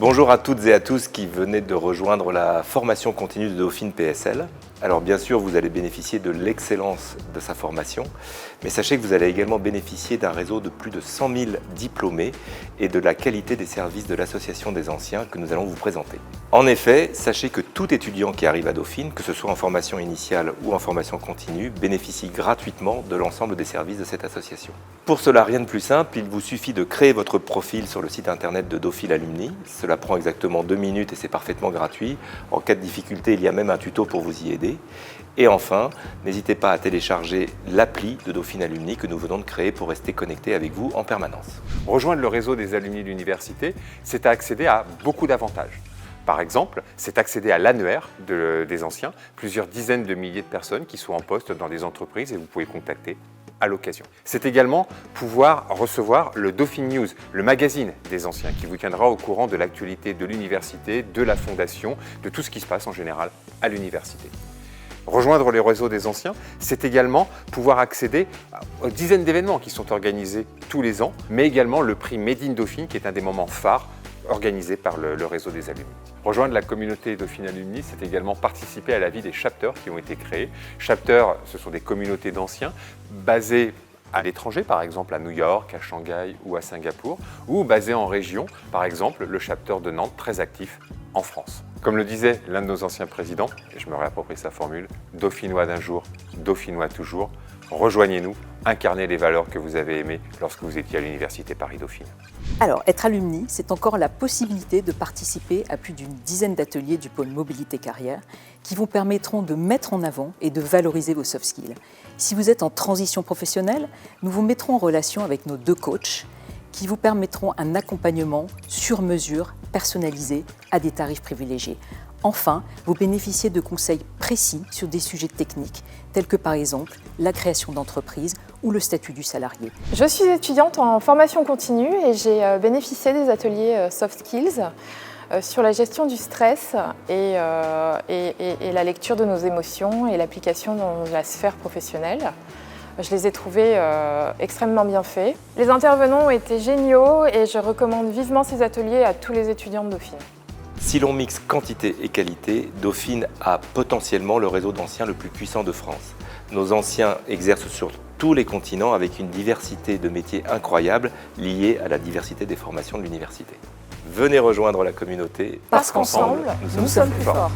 Bonjour à toutes et à tous qui venez de rejoindre la formation continue de Dauphine PSL. Alors bien sûr, vous allez bénéficier de l'excellence de sa formation, mais sachez que vous allez également bénéficier d'un réseau de plus de 100 000 diplômés et de la qualité des services de l'Association des anciens que nous allons vous présenter. En effet, sachez que tout étudiant qui arrive à Dauphine, que ce soit en formation initiale ou en formation continue, bénéficie gratuitement de l'ensemble des services de cette association. Pour cela, rien de plus simple, il vous suffit de créer votre profil sur le site internet de Dauphine Alumni. Cela prend exactement 2 minutes et c'est parfaitement gratuit. En cas de difficulté, il y a même un tuto pour vous y aider. Et enfin, n'hésitez pas à télécharger l'appli de Dauphine Alumni que nous venons de créer pour rester connecté avec vous en permanence. Rejoindre le réseau des alumni de l'université, c'est accéder à beaucoup d'avantages. Par exemple, c'est accéder à l'annuaire des anciens, plusieurs dizaines de milliers de personnes qui sont en poste dans des entreprises et vous pouvez contacter à l'occasion. C'est également pouvoir recevoir le Dauphine News, le magazine des anciens, qui vous tiendra au courant de l'actualité de l'université, de la fondation, de tout ce qui se passe en général à l'université. Rejoindre les réseaux des anciens, c'est également pouvoir accéder aux dizaines d'événements qui sont organisés tous les ans, mais également le prix Made in Dauphine, qui est un des moments phares organisé par le réseau des alumni. Rejoindre la communauté Dauphine Alumni, c'est également participer à la vie des chapters qui ont été créés. Chapters, ce sont des communautés d'anciens basées à l'étranger, par exemple à New York, à Shanghai ou à Singapour, ou basées en région, par exemple le chapter de Nantes, très actif en France. Comme le disait l'un de nos anciens présidents, et je me réapproprie sa formule, Dauphinois d'un jour, Dauphinois toujours, rejoignez-nous, incarnez les valeurs que vous avez aimées lorsque vous étiez à l'Université Paris-Dauphine. Alors, être alumni, c'est encore la possibilité de participer à plus d'une dizaine d'ateliers du pôle mobilité carrière qui vous permettront de mettre en avant et de valoriser vos soft skills. Si vous êtes en transition professionnelle, nous vous mettrons en relation avec nos 2 coachs qui vous permettront un accompagnement sur mesure, personnalisé, à des tarifs privilégiés. Enfin, vous bénéficiez de conseils précis sur des sujets techniques, tels que par exemple la création d'entreprise ou le statut du salarié. Je suis étudiante en formation continue et j'ai bénéficié des ateliers Soft Skills sur la gestion du stress et la lecture de nos émotions et l'application dans la sphère professionnelle. Je les ai trouvés extrêmement bien faits. Les intervenants ont été géniaux et je recommande vivement ces ateliers à tous les étudiants de Dauphine. Si l'on mixe quantité et qualité, Dauphine a potentiellement le réseau d'anciens le plus puissant de France. Nos anciens exercent sur tous les continents avec une diversité de métiers incroyable liée à la diversité des formations de l'université. Venez rejoindre la communauté Parce qu'ensemble, nous sommes plus forts.